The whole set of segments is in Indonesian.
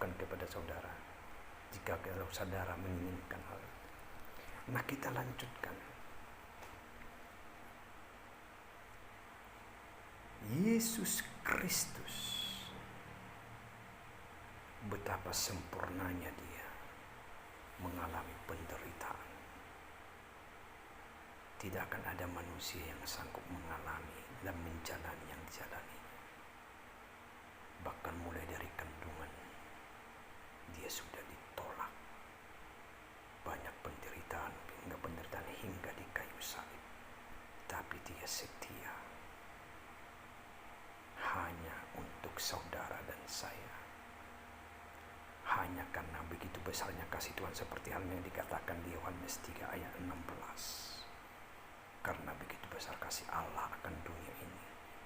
katakan kepada saudara jika saudara menginginkan hal itu. Nah, kita lanjutkan. Yesus Kristus, betapa sempurnanya dia mengalami penderitaan. Tidak akan ada manusia yang sanggup mengalami dan menjalani yang dijalaninya. Bahkan mulai dari kandungan, dia sudah ditolak. Banyak penderitaan hingga di kayu salib. Tapi dia setia hanya untuk saudara dan saya. Hanya karena begitu besarnya kasih Tuhan, seperti halnya yang dikatakan di Yohanes 3 ayat 16. Karena begitu besar kasih Allah akan dunia ini,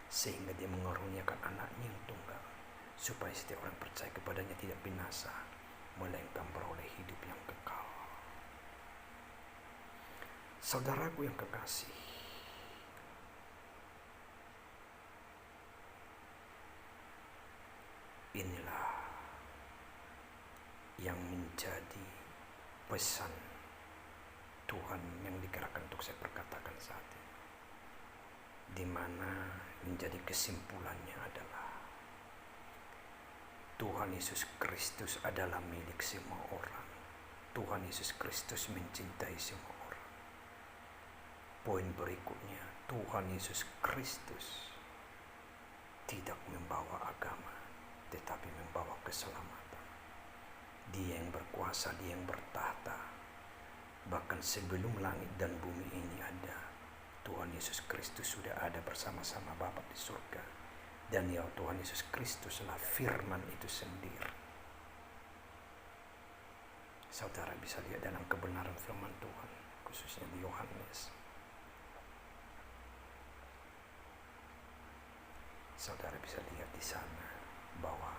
sehingga dia mengaruniakan anaknya yang tunggal, supaya setiap orang percaya kepadanya tidak binasa, melainkan beroleh hidup yang kekal. Saudaraku yang kekasih, inilah yang menjadi pesan Tuhan yang digerakkan untuk saya perkatakan saat ini, di mana menjadi kesimpulannya adalah Tuhan Yesus Kristus adalah milik semua orang. Tuhan Yesus Kristus mencintai semua orang. Poin berikutnya, Tuhan Yesus Kristus tidak membawa agama, tetapi membawa keselamatan. Dia yang berkuasa, dia yang bertahta. Bahkan sebelum langit dan bumi ini ada, Tuhan Yesus Kristus sudah ada bersama-sama Bapa di surga. Dan ya, Tuhan Yesus Kristuslah firman itu sendiri. Saudara bisa lihat dalam kebenaran firman Tuhan, khususnya di Yohanes. Saudara bisa lihat di sana bahwa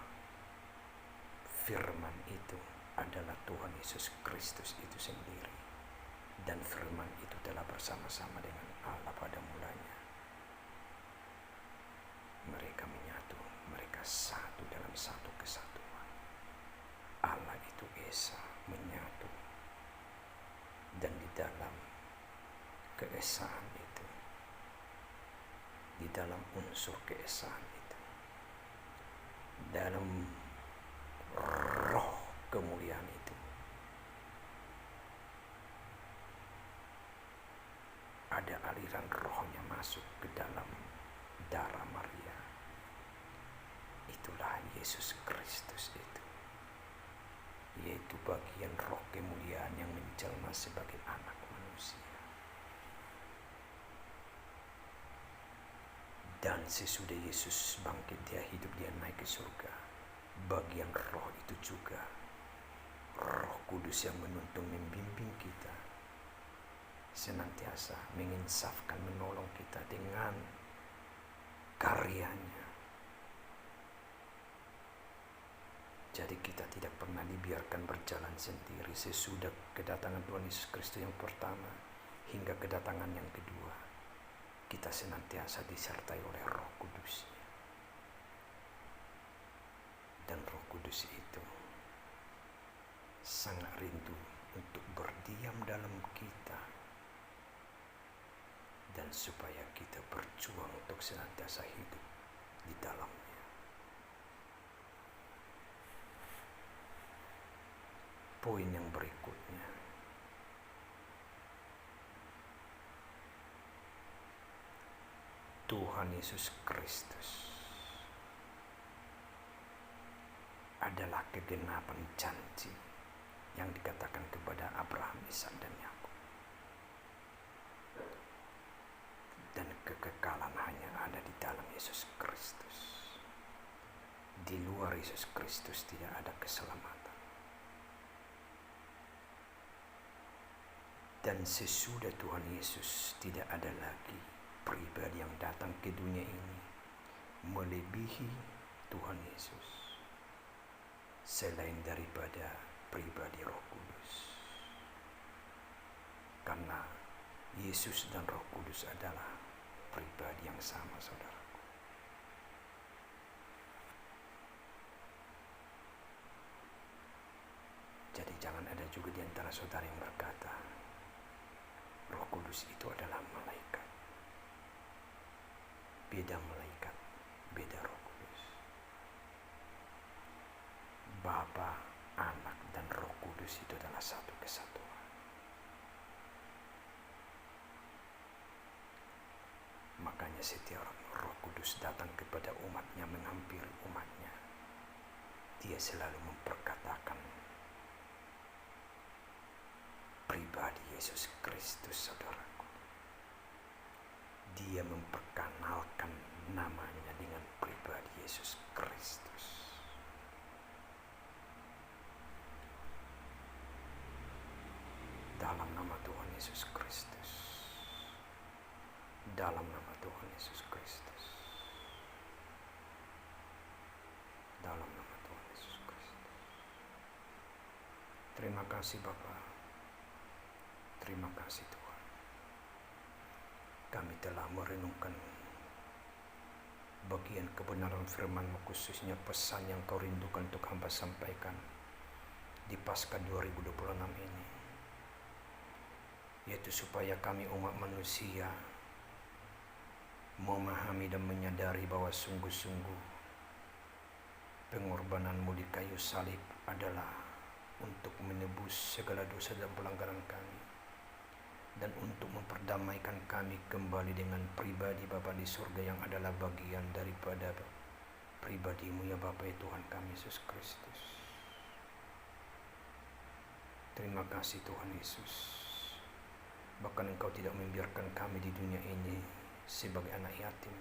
firman itu adalah Tuhan Yesus Kristus itu sendiri. Dan firman itu telah bersama-sama dengan Allah pada mulanya. Mereka menyatu, mereka satu dalam satu kesatuan. Allah itu Esa menyatu. Dan di dalam keesaan itu, di dalam unsur keesaan itu, dalam roh kemuliaan itu, ada aliran rohnya masuk ke dalam darah Maria. Itulah Yesus Kristus itu, yaitu bagian roh kemuliaan yang menjelma sebagai anak manusia. Dan sesudah Yesus bangkit, dia hidup, dia naik ke surga. Bagian roh itu juga Roh Kudus yang menuntun, membimbing kita, senantiasa menginsafkan, menolong kita dengan karyanya. Jadi kita tidak pernah dibiarkan berjalan sendiri sesudah kedatangan Tuhan Yesus Kristus yang pertama hingga kedatangan yang kedua. Kita senantiasa disertai oleh Roh Kudus-Nya. Dan Roh Kudus itu sangat rindu untuk berdiam dalam kita, dan supaya kita berjuang untuk senantiasa hidup di dalamnya. Poin yang berikutnya, Tuhan Yesus Kristus adalah kegenapan janji yang dikatakan kepada Abraham, Ishak, dan Yakub. Dan kekekalan hanya ada di dalam Yesus Kristus. Di luar Yesus Kristus tidak ada keselamatan. Dan sesudah Tuhan Yesus tidak ada lagi pribadi yang datang ke dunia ini melebihi Tuhan Yesus selain daripada pribadi Roh Kudus. Karena Yesus dan Roh Kudus adalah pribadi yang sama, saudaraku. juga di antara saudara yang berkata, Roh Kudus itu adalah malaikat. Beda malaikat, beda Roh Kudus. Bapa, Anak, dan Roh Kudus itu adalah satu kesatuan. Makanya setiap Roh Kudus datang kepada umatnya, menghampiri umatnya, dia selalu memperkatakan pribadi Yesus Kristus, saudaraku. Dia memperkenalkan namanya dengan pribadi Yesus Kristus. Dalam nama Tuhan Yesus Kristus. Dalam nama Tuhan Yesus Kristus. Dalam nama Tuhan Yesus Kristus. Terima kasih Bapa. Terima kasih Tuhan. Kami telah merenungkan bagian kebenaran firman-Mu, khususnya pesan yang Kau rindukan untuk hamba sampaikan di Paskah 2026 ini, yaitu supaya kami umat manusia memahami dan menyadari bahwa sungguh-sungguh pengorbanan-Mu di kayu salib adalah untuk menebus segala dosa dan pelanggaran kami, dan untuk memperdamaikan kami kembali dengan pribadi Bapa di surga yang adalah bagian daripada pribadi-Mu ya Bapa ya Tuhan kami Yesus Kristus. Terima kasih Tuhan Yesus. Bahkan Engkau tidak membiarkan kami di dunia ini sebagai anak yatim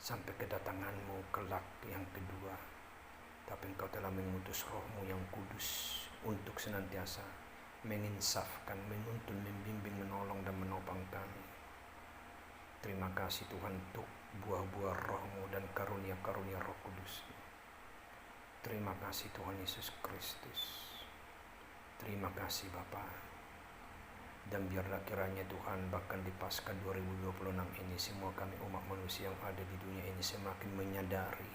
sampai kedatangan-Mu kelak yang kedua, tapi Engkau telah mengutus Roh-Mu yang kudus untuk senantiasa menginsafkan, menuntun, membimbing, menolong, dan menopang kami. Terima kasih Tuhan untuk buah-buah Roh-Mu dan karunia-karunia Roh Kudus. Terima kasih Tuhan Yesus Kristus. Terima kasih Bapa. Dan biarlah kiranya Tuhan bahkan di Paskah 2026 ini semua kami umat manusia yang ada di dunia ini semakin menyadari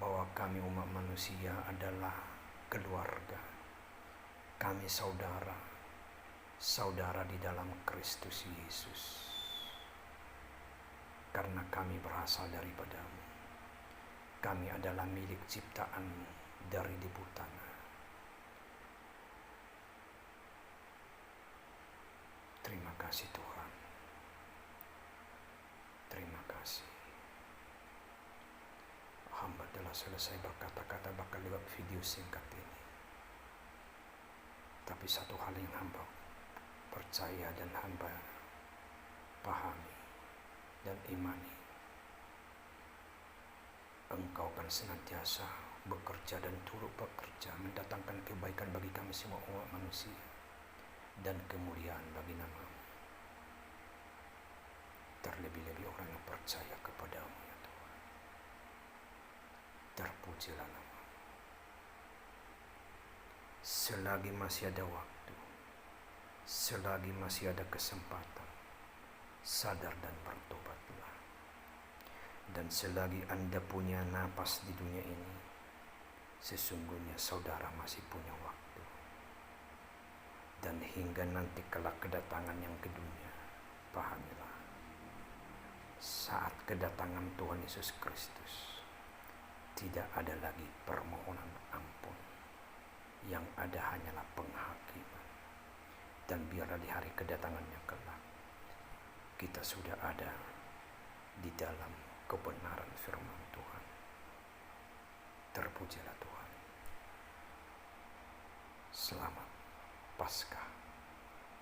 bahwa kami umat manusia adalah keluarga. Kami saudara di dalam Kristus Yesus. Karena kami berasal daripada-Mu. Kami adalah milik ciptaan-Mu dari debu tanah. Terima kasih Tuhan. Terima kasih. Hamba telah selesai berkata-kata bahkan lewat video singkat ini. Tapi satu hal yang hamba percaya dan hamba pahami dan imani, Engkau akan senantiasa bekerja dan turut bekerja mendatangkan kebaikan bagi kami semua umat manusia dan kemuliaan bagi nama-Mu. Terlebih-lebih orang yang percaya kepada-Mu ya Tuhan. Terpujilah nama. Selagi masih ada waktu, selagi masih ada kesempatan, sadar dan bertobatlah. Dan selagi Anda punya napas di dunia ini, sesungguhnya saudara masih punya waktu. Dan hingga nanti kelak kedatangan yang kedua, pahamilah, saat kedatangan Tuhan Yesus Kristus, tidak ada lagi permohonan ampun. Yang ada hanyalah penghakiman. Dan biarlah di hari kedatangannya kelak, kita sudah ada di dalam kebenaran firman Tuhan. Terpujilah Tuhan. Selamat Paskah.